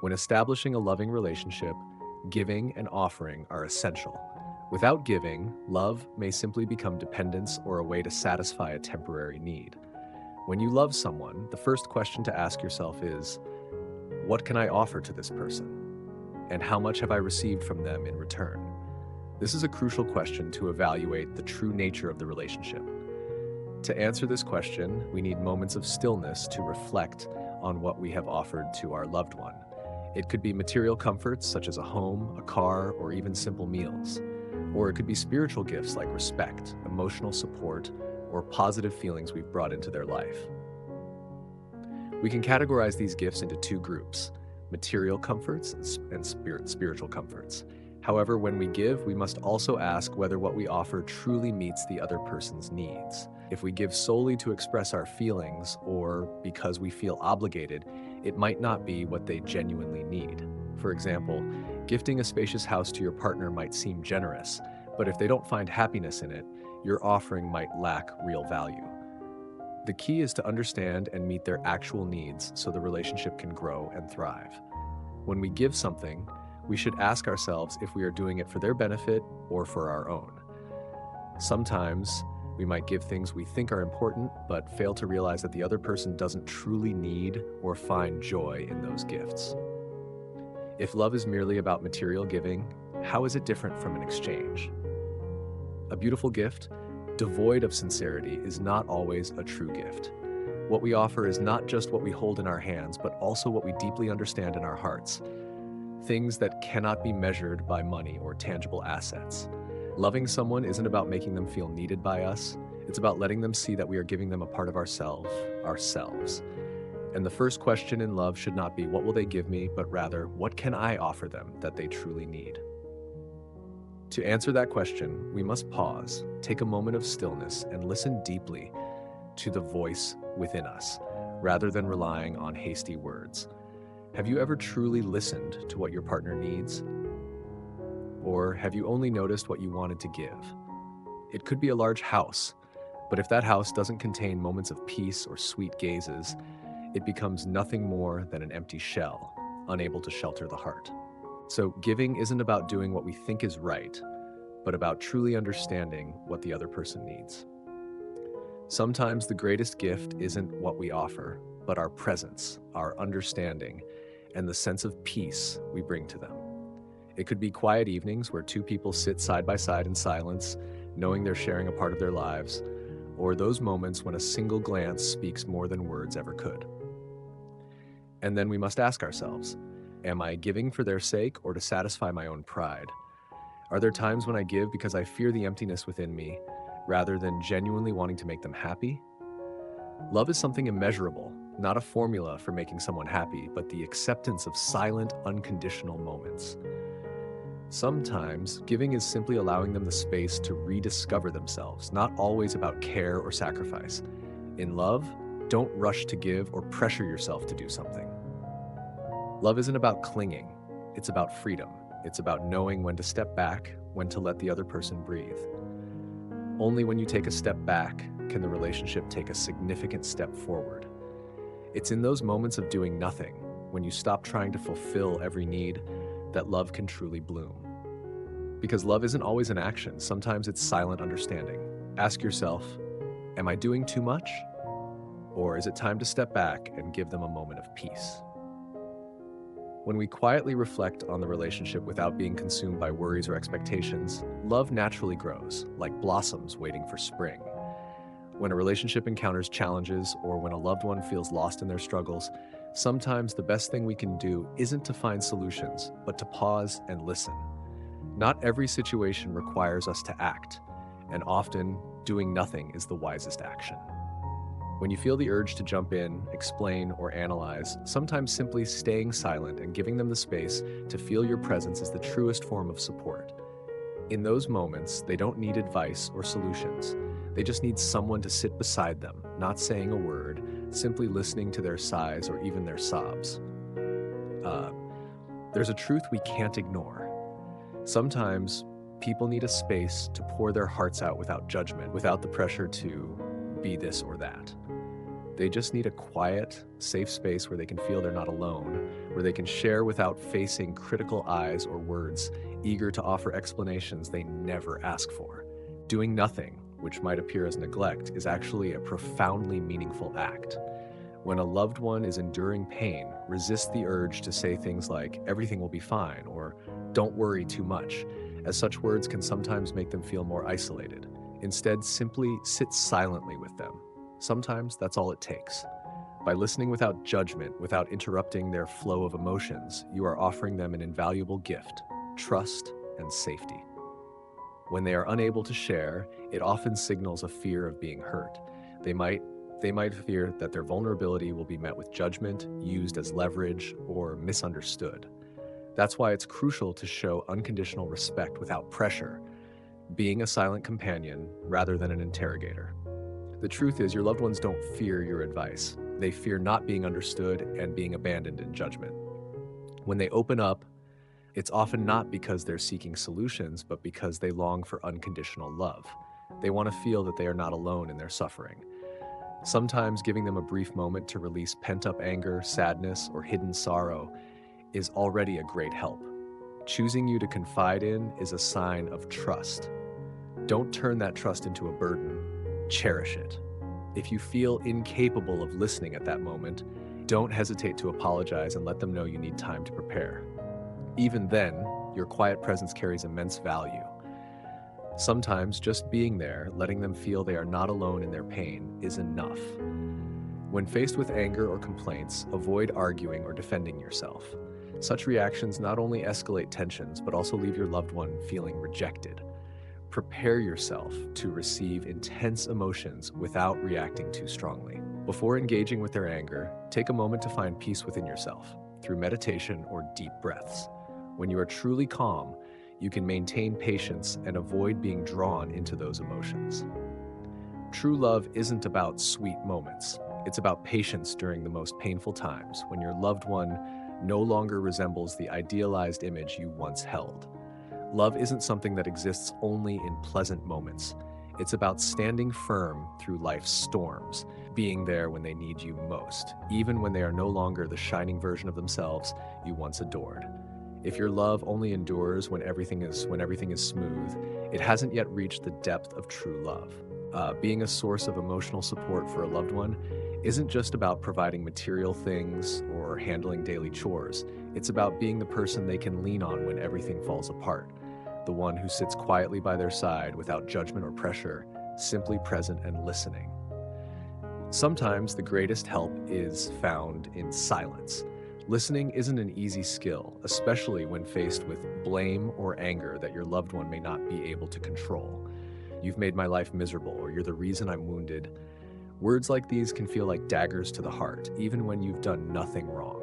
When establishing a loving relationship, giving and offering are essential. Without giving, love may simply become dependence or a way to satisfy a temporary need. When you love someone, the first question to ask yourself is, what can I offer to this person? And how much have I received from them in return? This is a crucial question to evaluate the true nature of the relationship. To answer this question, we need moments of stillness to reflect on what we have offered to our loved one. It could be material comforts such as a home, a car, or even simple meals. Or it could be spiritual gifts like respect, emotional support, or positive feelings we've brought into their life. We can categorize these gifts into two groups: material comforts and spiritual comforts. However, when we give, we must also ask whether what we offer truly meets the other person's needs. If we give solely to express our feelings or because we feel obligated, it might not be what they genuinely need. For example, gifting a spacious house to your partner might seem generous, but if they don't find happiness in it, your offering might lack real value. The key is to understand and meet their actual needs so the relationship can grow and thrive. When we give something, we should ask ourselves if we are doing it for their benefit or for our own. Sometimes, we might give things we think are important, but fail to realize that the other person doesn't truly need or find joy in those gifts. If love is merely about material giving, how is it different from an exchange? A beautiful gift, devoid of sincerity, is not always a true gift. What we offer is not just what we hold in our hands, but also what we deeply understand in our hearts. Things that cannot be measured by money or tangible assets. Loving someone isn't about making them feel needed by us. It's about letting them see that we are giving them a part of ourselves. And the first question in love should not be, what will they give me, but rather, what can I offer them that they truly need? To answer that question, we must pause, take a moment of stillness, and listen deeply to the voice within us, rather than relying on hasty words. Have you ever truly listened to what your partner needs? Or have you only noticed what you wanted to give? It could be a large house, but if that house doesn't contain moments of peace or sweet gazes, it becomes nothing more than an empty shell, unable to shelter the heart. So giving isn't about doing what we think is right, but about truly understanding what the other person needs. Sometimes the greatest gift isn't what we offer, but our presence, our understanding, and the sense of peace we bring to them. It could be quiet evenings where two people sit side by side in silence, knowing they're sharing a part of their lives, or those moments when a single glance speaks more than words ever could. And then we must ask ourselves, am I giving for their sake or to satisfy my own pride? Are there times when I give because I fear the emptiness within me, rather than genuinely wanting to make them happy? Love is something immeasurable, not a formula for making someone happy, but the acceptance of silent, unconditional moments. Sometimes, giving is simply allowing them the space to rediscover themselves, not always about care or sacrifice. In love, don't rush to give or pressure yourself to do something. Love isn't about clinging, it's about freedom. It's about knowing when to step back, when to let the other person breathe. Only when you take a step back can the relationship take a significant step forward. It's in those moments of doing nothing, when you stop trying to fulfill every need, that love can truly bloom. Because love isn't always an action, sometimes it's silent understanding. Ask yourself, am I doing too much? Or is it time to step back and give them a moment of peace? When we quietly reflect on the relationship without being consumed by worries or expectations, love naturally grows, like blossoms waiting for spring. When a relationship encounters challenges or when a loved one feels lost in their struggles, sometimes the best thing we can do isn't to find solutions, but to pause and listen. Not every situation requires us to act, and often doing nothing is the wisest action. When you feel the urge to jump in, explain, or analyze, sometimes simply staying silent and giving them the space to feel your presence is the truest form of support. In those moments, they don't need advice or solutions. They just need someone to sit beside them, not saying a word, simply listening to their sighs or even their sobs. There's a truth we can't ignore. Sometimes people need a space to pour their hearts out without judgment, without the pressure to be this or that. They just need a quiet, safe space where they can feel they're not alone, where they can share without facing critical eyes or words, eager to offer explanations they never ask for. Doing nothing, which might appear as neglect, is actually a profoundly meaningful act. When a loved one is enduring pain, resist the urge to say things like, "everything will be fine," or "don't worry too much," as such words can sometimes make them feel more isolated. Instead, simply sit silently with them. Sometimes that's all it takes. By listening without judgment, without interrupting their flow of emotions, you are offering them an invaluable gift: trust and safety. When they are unable to share, it often signals a fear of being hurt. They might they might fear that their vulnerability will be met with judgment, used as leverage, or misunderstood. That's why it's crucial to show unconditional respect without pressure, being a silent companion rather than an interrogator. The truth is, your loved ones don't fear your advice. They fear not being understood and being abandoned in judgment. When they open up, it's often not because they're seeking solutions, but because they long for unconditional love. They want to feel that they are not alone in their suffering. Sometimes giving them a brief moment to release pent-up anger, sadness, or hidden sorrow is already a great help. Choosing you to confide in is a sign of trust. Don't turn that trust into a burden. Cherish it. If you feel incapable of listening at that moment, don't hesitate to apologize and let them know you need time to prepare. Even then, your quiet presence carries immense value. Sometimes just being there, letting them feel they are not alone in their pain, is enough. When faced with anger or complaints, avoid arguing or defending yourself. Such reactions not only escalate tensions, but also leave your loved one feeling rejected. Prepare yourself to receive intense emotions without reacting too strongly. Before engaging with their anger, take a moment to find peace within yourself through meditation or deep breaths. When you are truly calm, you can maintain patience and avoid being drawn into those emotions. True love isn't about sweet moments. It's about patience during the most painful times, when your loved one no longer resembles the idealized image you once held. Love isn't something that exists only in pleasant moments. It's about standing firm through life's storms, being there when they need you most, even when they are no longer the shining version of themselves you once adored. If your love only endures when everything is smooth, it hasn't yet reached the depth of true love. Being a source of emotional support for a loved one isn't just about providing material things or handling daily chores. It's about being the person they can lean on when everything falls apart, the one who sits quietly by their side without judgment or pressure, simply present and listening. Sometimes the greatest help is found in silence. Listening isn't an easy skill, especially when faced with blame or anger that your loved one may not be able to control. "You've made my life miserable," or "you're the reason I'm wounded." Words like these can feel like daggers to the heart, even when you've done nothing wrong.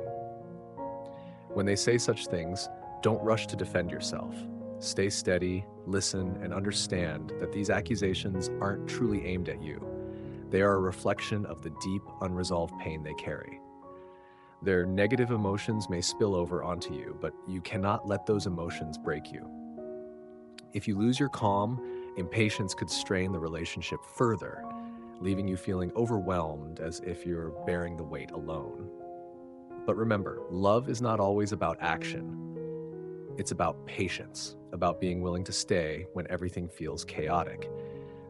When they say such things, don't rush to defend yourself. Stay steady, listen, and understand that these accusations aren't truly aimed at you. They are a reflection of the deep, unresolved pain they carry. Their negative emotions may spill over onto you, but you cannot let those emotions break you. If you lose your calm, impatience could strain the relationship further, leaving you feeling overwhelmed as if you're bearing the weight alone. But remember, love is not always about action. It's about patience, about being willing to stay when everything feels chaotic.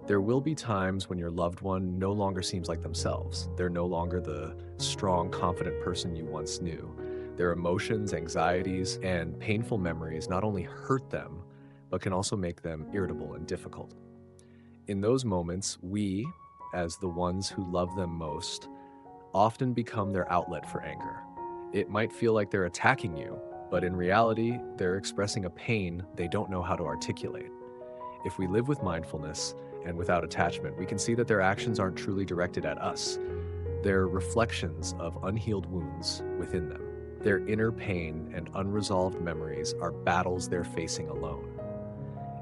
There will be times when your loved one no longer seems like themselves. They're no longer the strong, confident person you once knew. Their emotions, anxieties, and painful memories not only hurt them, but can also make them irritable and difficult. In those moments, we, as the ones who love them most, often become their outlet for anger. It might feel like they're attacking you, but in reality, they're expressing a pain they don't know how to articulate. If we live with mindfulness and without attachment, we can see that their actions aren't truly directed at us. They're reflections of unhealed wounds within them. Their inner pain and unresolved memories are battles they're facing alone.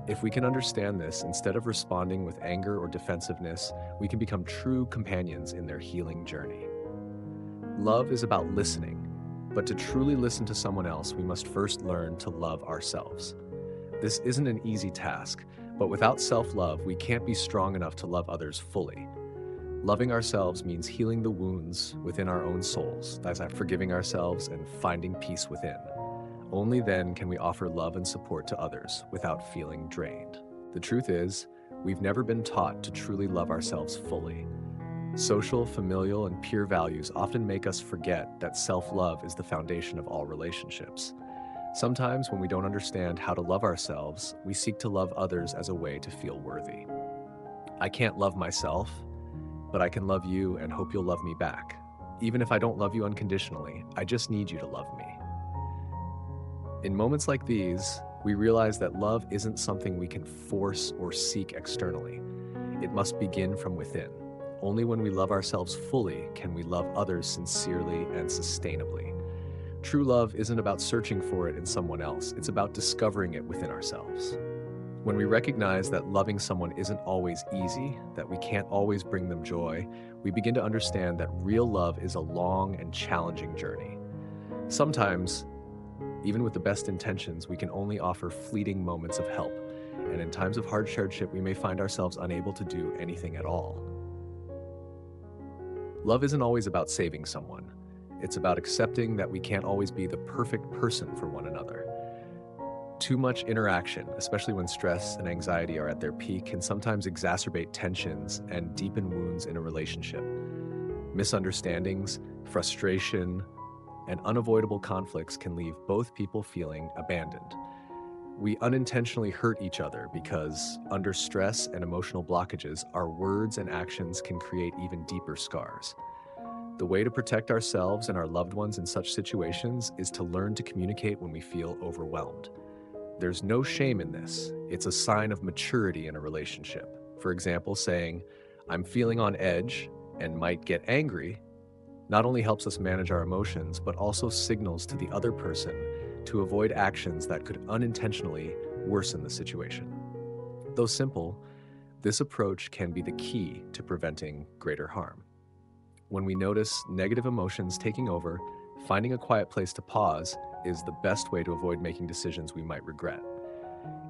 If we can understand this, instead of responding with anger or defensiveness, we can become true companions in their healing journey. Love is about listening, but to truly listen to someone else, we must first learn to love ourselves. This isn't an easy task, but without self-love, we can't be strong enough to love others fully. Loving ourselves means healing the wounds within our own souls, that's forgiving ourselves and finding peace within. Only then can we offer love and support to others without feeling drained. The truth is, we've never been taught to truly love ourselves fully. Social, familial, and peer values often make us forget that self-love is the foundation of all relationships. Sometimes, when we don't understand how to love ourselves, we seek to love others as a way to feel worthy. I can't love myself, but I can love you and hope you'll love me back. Even if I don't love you unconditionally, I just need you to love me. In moments like these, we realize that love isn't something we can force or seek externally. It must begin from within. Only when we love ourselves fully can we love others sincerely and sustainably. True love isn't about searching for it in someone else, it's about discovering it within ourselves. When we recognize that loving someone isn't always easy, that we can't always bring them joy, we begin to understand that real love is a long and challenging journey. Sometimes, even with the best intentions, we can only offer fleeting moments of help, and in times of hardship, we may find ourselves unable to do anything at all. Love isn't always about saving someone. It's about accepting that we can't always be the perfect person for one another. Too much interaction, especially when stress and anxiety are at their peak, can sometimes exacerbate tensions and deepen wounds in a relationship. Misunderstandings, frustration, and unavoidable conflicts can leave both people feeling abandoned. We unintentionally hurt each other because, under stress and emotional blockages, our words and actions can create even deeper scars. The way to protect ourselves and our loved ones in such situations is to learn to communicate when we feel overwhelmed. There's no shame in this. It's a sign of maturity in a relationship. For example, saying, "I'm feeling on edge," and might get angry, not only helps us manage our emotions, but also signals to the other person to avoid actions that could unintentionally worsen the situation. Though simple, this approach can be the key to preventing greater harm. When we notice negative emotions taking over, finding a quiet place to pause is the best way to avoid making decisions we might regret.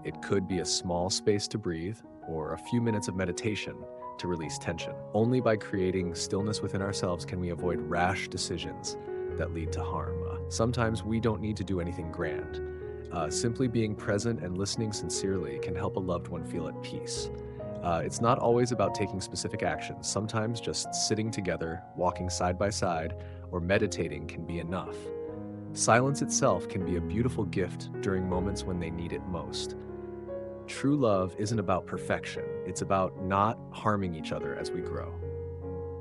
It could be a small space to breathe or a few minutes of meditation to release tension. Only by creating stillness within ourselves can we avoid rash decisions that lead to harm. Sometimes we don't need to do anything grand. Simply being present and listening sincerely can help a loved one feel at peace. It's not always about taking specific actions. Sometimes just sitting together, walking side by side, or meditating can be enough. Silence itself can be a beautiful gift during moments when they need it most. True love isn't about perfection. It's about not harming each other as we grow.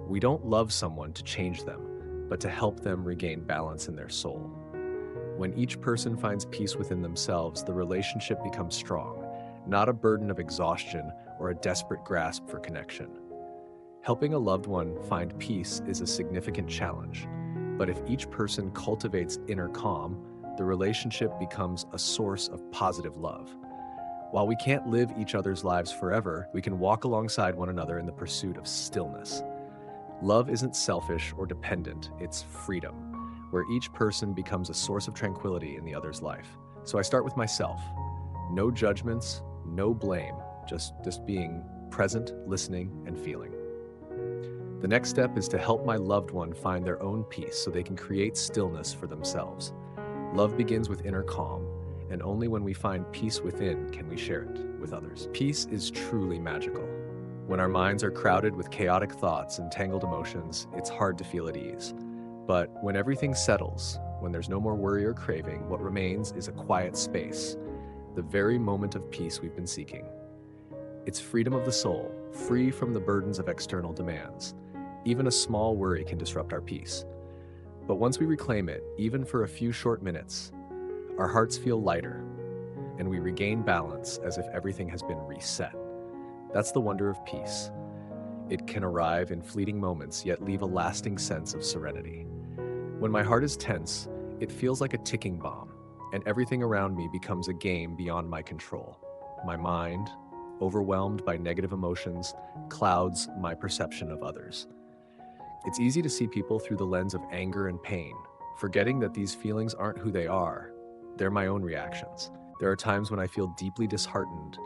We don't love someone to change them, but to help them regain balance in their soul. When each person finds peace within themselves, the relationship becomes strong, not a burden of exhaustion or a desperate grasp for connection. Helping a loved one find peace is a significant challenge, but if each person cultivates inner calm, the relationship becomes a source of positive love. While we can't live each other's lives forever, we can walk alongside one another in the pursuit of stillness. Love isn't selfish or dependent, it's freedom, where each person becomes a source of tranquility in the other's life. So I start with myself. No judgments, no blame, just being present, listening, and feeling. The next step is to help my loved one find their own peace so they can create stillness for themselves. Love begins with inner calm, and only when we find peace within can we share it with others. Peace is truly magical. When our minds are crowded with chaotic thoughts and tangled emotions, it's hard to feel at ease. But when everything settles, when there's no more worry or craving, what remains is a quiet space, the very moment of peace we've been seeking. It's freedom of the soul, free from the burdens of external demands. Even a small worry can disrupt our peace. But once we reclaim it, even for a few short minutes, our hearts feel lighter, and we regain balance as if everything has been reset. That's the wonder of peace. It can arrive in fleeting moments, yet leave a lasting sense of serenity. When my heart is tense, it feels like a ticking bomb, and everything around me becomes a game beyond my control. My mind, overwhelmed by negative emotions, clouds my perception of others. It's easy to see people through the lens of anger and pain, forgetting that these feelings aren't who they are. They're my own reactions. There are times when I feel deeply disheartened,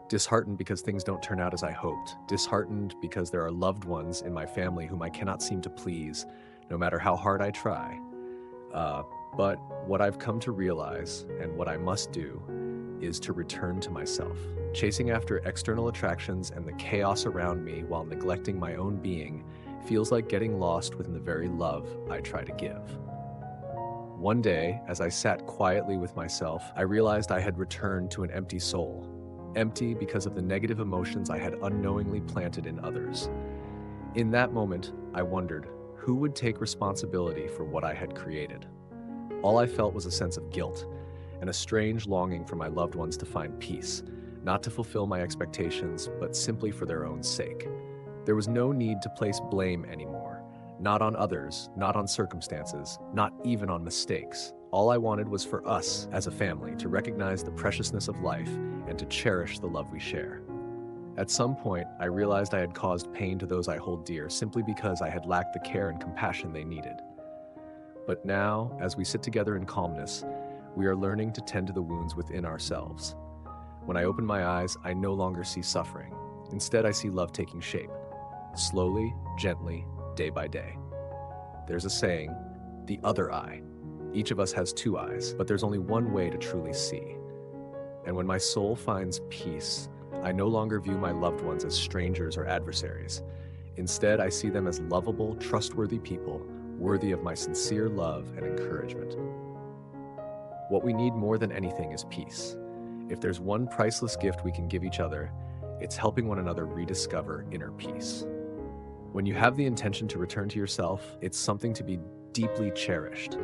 Disheartened because things don't turn out as I hoped. Disheartened because there are loved ones in my family whom I cannot seem to please, no matter how hard I try. Uh, but what I've come to realize and what I must do is to return to myself. Chasing after external attractions and the chaos around me while neglecting my own being feels like getting lost within the very love I try to give. One day, as I sat quietly with myself, I realized I had returned to an empty soul. Empty because of the negative emotions I had unknowingly planted in others. In that moment, I wondered, who would take responsibility for what I had created? All I felt was a sense of guilt and a strange longing for my loved ones to find peace, not to fulfill my expectations, but simply for their own sake. There was no need to place blame anymore. Not on others, not on circumstances, not even on mistakes. All I wanted was for us, as a family, to recognize the preciousness of life and to cherish the love we share. At some point, I realized I had caused pain to those I hold dear simply because I had lacked the care and compassion they needed. But now, as we sit together in calmness, we are learning to tend to the wounds within ourselves. When I open my eyes, I no longer see suffering. Instead, I see love taking shape, slowly, gently, day by day. There's a saying, the other eye. Each of us has two eyes, but there's only one way to truly see. And when my soul finds peace, I no longer view my loved ones as strangers or adversaries. Instead, I see them as lovable, trustworthy people, worthy of my sincere love and encouragement. What we need more than anything is peace. If there's one priceless gift we can give each other, it's helping one another rediscover inner peace. When you have the intention to return to yourself, it's something to be deeply cherished,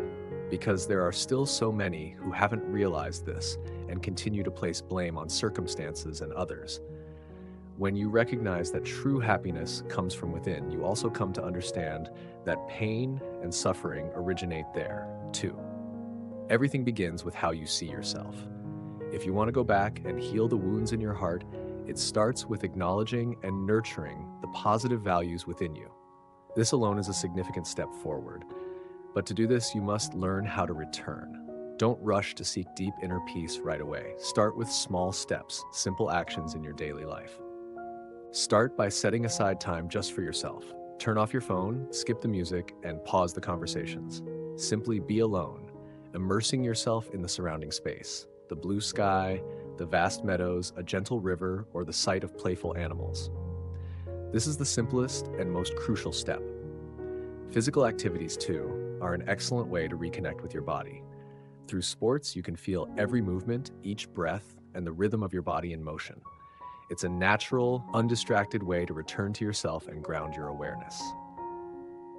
because there are still so many who haven't realized this and continue to place blame on circumstances and others. When you recognize that true happiness comes from within, you also come to understand that pain and suffering originate there, too. Everything begins with how you see yourself. If you want to go back and heal the wounds in your heart, it starts with acknowledging and nurturing the positive values within you. This alone is a significant step forward. But to do this, you must learn how to return. Don't rush to seek deep inner peace right away. Start with small steps, simple actions in your daily life. Start by setting aside time just for yourself. Turn off your phone, skip the music, and pause the conversations. Simply be alone, immersing yourself in the surrounding space, the blue sky, the vast meadows, a gentle river, or the sight of playful animals. This is the simplest and most crucial step. Physical activities, too, are an excellent way to reconnect with your body. Through sports, you can feel every movement, each breath, and the rhythm of your body in motion. It's a natural, undistracted way to return to yourself and ground your awareness.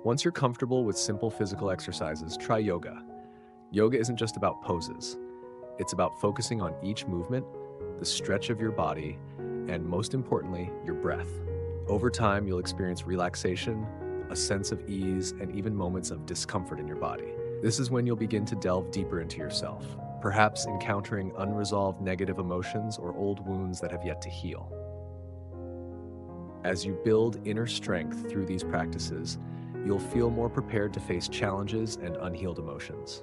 Once you're comfortable with simple physical exercises, try yoga. Yoga isn't just about poses. It's about focusing on each movement, the stretch of your body, and most importantly, your breath. Over time, you'll experience relaxation, a sense of ease, and even moments of discomfort in your body. This is when you'll begin to delve deeper into yourself, perhaps encountering unresolved negative emotions or old wounds that have yet to heal. As you build inner strength through these practices, you'll feel more prepared to face challenges and unhealed emotions.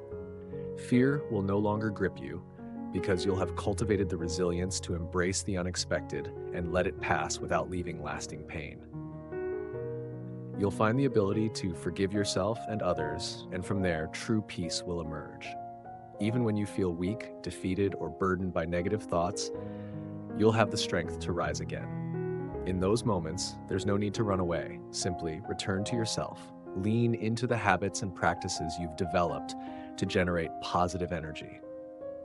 Fear will no longer grip you because you'll have cultivated the resilience to embrace the unexpected and let it pass without leaving lasting pain. You'll find the ability to forgive yourself and others, and from there, true peace will emerge. Even when you feel weak, defeated, or burdened by negative thoughts, you'll have the strength to rise again. In those moments, there's no need to run away. Simply return to yourself. Lean into the habits and practices you've developed to generate positive energy.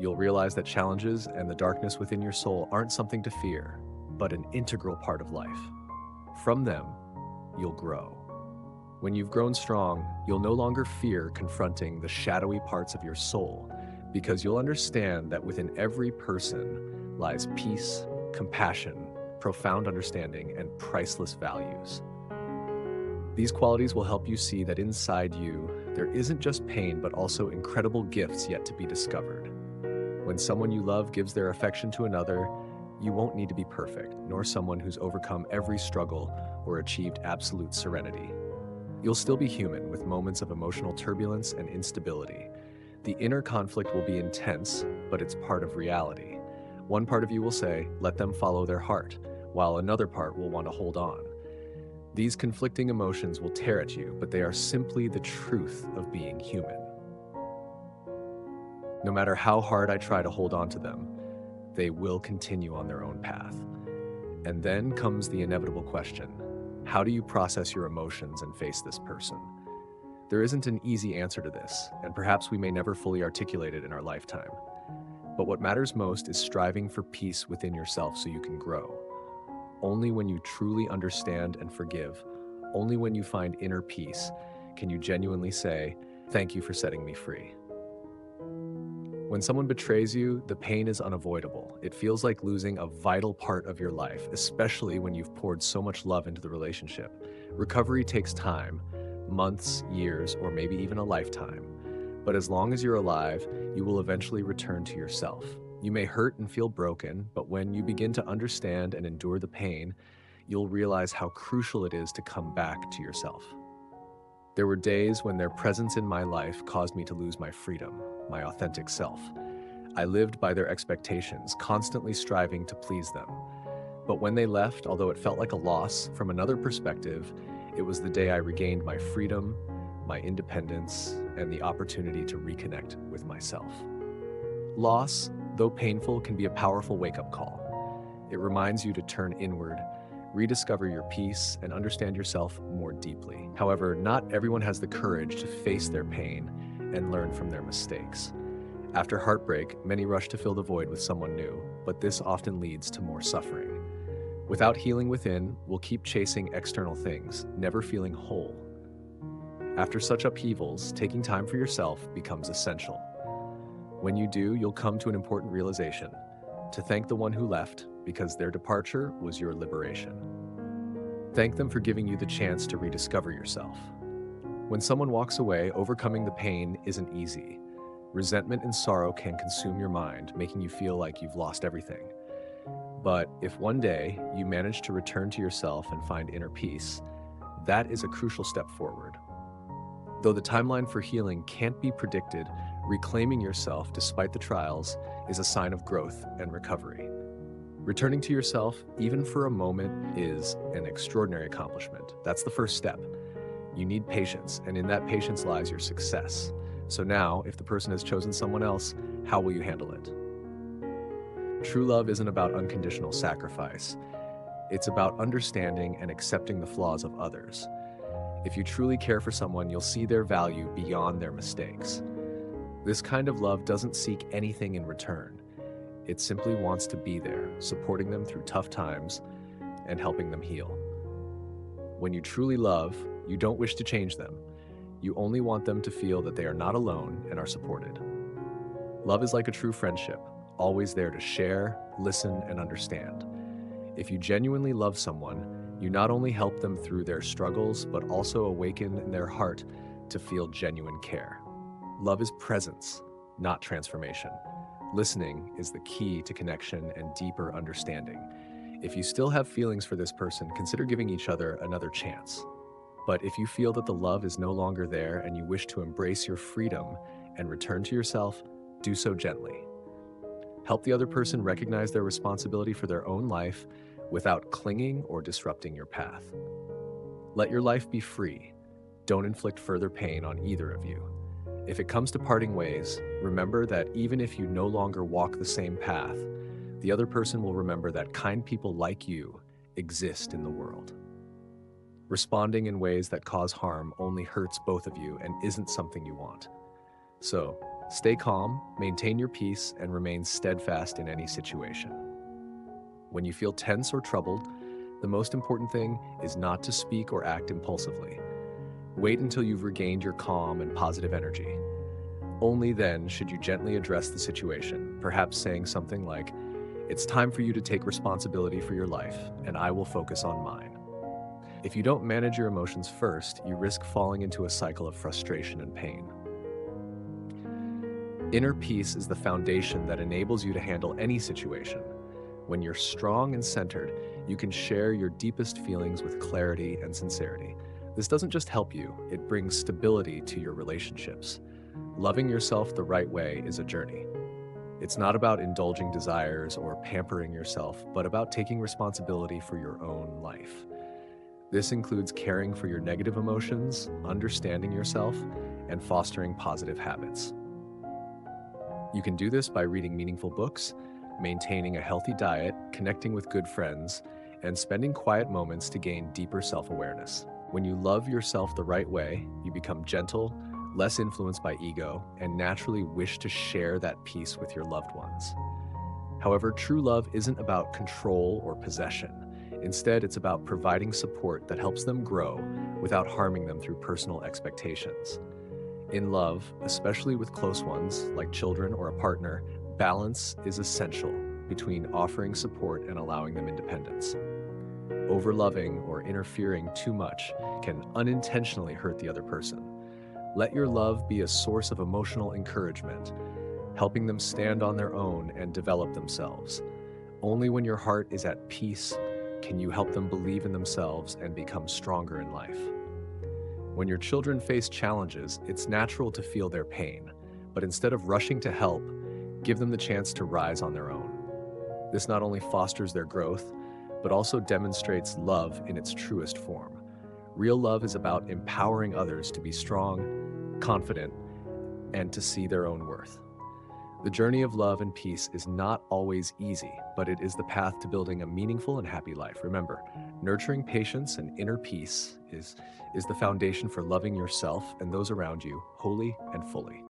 You'll realize that challenges and the darkness within your soul aren't something to fear, but an integral part of life. From them, you'll grow. When you've grown strong, you'll no longer fear confronting the shadowy parts of your soul, because you'll understand that within every person lies peace, compassion, profound understanding, and priceless values. These qualities will help you see that inside you, there isn't just pain, but also incredible gifts yet to be discovered. When someone you love gives their affection to another, you won't need to be perfect, nor someone who's overcome every struggle or achieved absolute serenity. You'll still be human with moments of emotional turbulence and instability. The inner conflict will be intense, but it's part of reality. One part of you will say, let them follow their heart, while another part will want to hold on. These conflicting emotions will tear at you, but they are simply the truth of being human. No matter how hard I try to hold on to them, they will continue on their own path. And then comes the inevitable question: how do you process your emotions and face this person? There isn't an easy answer to this, and perhaps we may never fully articulate it in our lifetime. But what matters most is striving for peace within yourself so you can grow. Only when you truly understand and forgive, only when you find inner peace, can you genuinely say, "Thank you for setting me free." When someone betrays you, the pain is unavoidable. It feels like losing a vital part of your life, especially when you've poured so much love into the relationship. Recovery takes time, months, years, or maybe even a lifetime. But as long as you're alive, you will eventually return to yourself. You may hurt and feel broken, but when you begin to understand and endure the pain, you'll realize how crucial it is to come back to yourself. There were days when their presence in my life caused me to lose my freedom, my authentic self. I lived by their expectations, constantly striving to please them. But when they left, although it felt like a loss, from another perspective, it was the day I regained my freedom, my independence, and the opportunity to reconnect with myself. Loss, though painful, can be a powerful wake-up call. It reminds you to turn inward, rediscover your peace, and understand yourself more deeply. However, not everyone has the courage to face their pain and learn from their mistakes. After heartbreak, many rush to fill the void with someone new, but this often leads to more suffering. Without healing within, we'll keep chasing external things, never feeling whole. After such upheavals, taking time for yourself becomes essential. When you do, you'll come to an important realization: to thank the one who left, because their departure was your liberation. Thank them for giving you the chance to rediscover yourself. When someone walks away, overcoming the pain isn't easy. Resentment and sorrow can consume your mind, making you feel like you've lost everything. But if one day you manage to return to yourself and find inner peace, that is a crucial step forward. Though the timeline for healing can't be predicted, reclaiming yourself despite the trials is a sign of growth and recovery. Returning to yourself, even for a moment, is an extraordinary accomplishment. That's the first step. You need patience, and in that patience lies your success. So now, if the person has chosen someone else, how will you handle it? True love isn't about unconditional sacrifice. It's about understanding and accepting the flaws of others. If you truly care for someone, you'll see their value beyond their mistakes. This kind of love doesn't seek anything in return. It simply wants to be there, supporting them through tough times and helping them heal. When you truly love, you don't wish to change them. You only want them to feel that they are not alone and are supported. Love is like a true friendship, always there to share, listen, and understand. If you genuinely love someone, you not only help them through their struggles, but also awaken in their heart to feel genuine care. Love is presence, not transformation. Listening is the key to connection and deeper understanding. If you still have feelings for this person, consider giving each other another chance. But if you feel that the love is no longer there and you wish to embrace your freedom and return to yourself, do so gently. Help the other person recognize their responsibility for their own life without clinging or disrupting your path. Let your life be free. Don't inflict further pain on either of you. If it comes to parting ways, remember that even if you no longer walk the same path, the other person will remember that kind people like you exist in the world. Responding in ways that cause harm only hurts both of you and isn't something you want. So, stay calm, maintain your peace, and remain steadfast in any situation. When you feel tense or troubled, the most important thing is not to speak or act impulsively. Wait until you've regained your calm and positive energy. Only then should you gently address the situation, perhaps saying something like, "It's time for you to take responsibility for your life, and I will focus on mine." If you don't manage your emotions first, you risk falling into a cycle of frustration and pain. Inner peace is the foundation that enables you to handle any situation. When you're strong and centered, you can share your deepest feelings with clarity and sincerity. This doesn't just help you, it brings stability to your relationships. Loving yourself the right way is a journey. It's not about indulging desires or pampering yourself, but about taking responsibility for your own life. This includes caring for your negative emotions, understanding yourself, and fostering positive habits. You can do this by reading meaningful books, maintaining a healthy diet, connecting with good friends, and spending quiet moments to gain deeper self-awareness. When you love yourself the right way, you become gentle, less influenced by ego, and naturally wish to share that peace with your loved ones. However, true love isn't about control or possession. Instead, it's about providing support that helps them grow without harming them through personal expectations. In love, especially with close ones like children or a partner, balance is essential between offering support and allowing them independence. Overloving or interfering too much can unintentionally hurt the other person. Let your love be a source of emotional encouragement, helping them stand on their own and develop themselves. Only when your heart is at peace can you help them believe in themselves and become stronger in life. When your children face challenges, it's natural to feel their pain, but instead of rushing to help, give them the chance to rise on their own. This not only fosters their growth, but also demonstrates love in its truest form. Real love is about empowering others to be strong, confident, and to see their own worth. The journey of love and peace is not always easy, but it is the path to building a meaningful and happy life. Remember, nurturing patience and inner peace is the foundation for loving yourself and those around you wholly and fully.